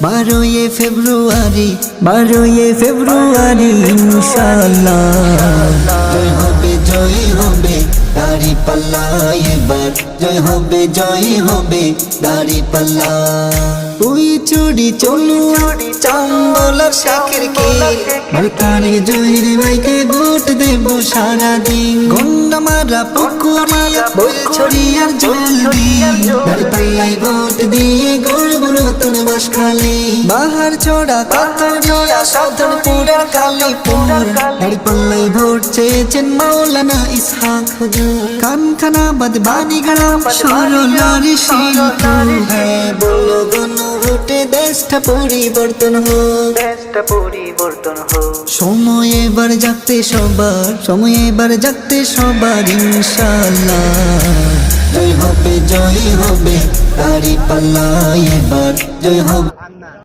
12 ফেব্রুয়ারি, 12 ফেব্রুয়ারি ইনশাআল্লাহ। জয় হবে, জয় হবে দাঁড়িপাল্লা এবার, জয় হবে, জয় হবে দাঁড়িপাল্লা। ওই চুরি চলু চাঙ্গলার শেখের কে মার্কারে জয়ের ভাইকে ভোট দেব সারাদিন। গন্ডা মারা পুকুরিয়া বই ছড়িয়ার জলদি, দাঁড়িপাল্লায় ভোট দিয়ে গড়ব নতুন বাসখালী। বাহার ছড়া কাতরিয়া সাধনপুরের কালীপুর, দাঁড়িপাল্লায় ভোট চেয়েছেন মাওলানা ইসহাক হুজুর। কানখানাবাদ বাণীগ্রাম সরলারি শিল্পুর, হ্যাঁ বলো গণভোটে দেশটা পরিবর্তন হোক, দেশটা পরিবর্তন হোক। সময় এবার জাগতে সবার, সময় এবার জাগতে সবার ইনশাআল্লাহ। জয় হবে, জয় হবে দাঁড়িপাল্লা এবার, জয় হবে।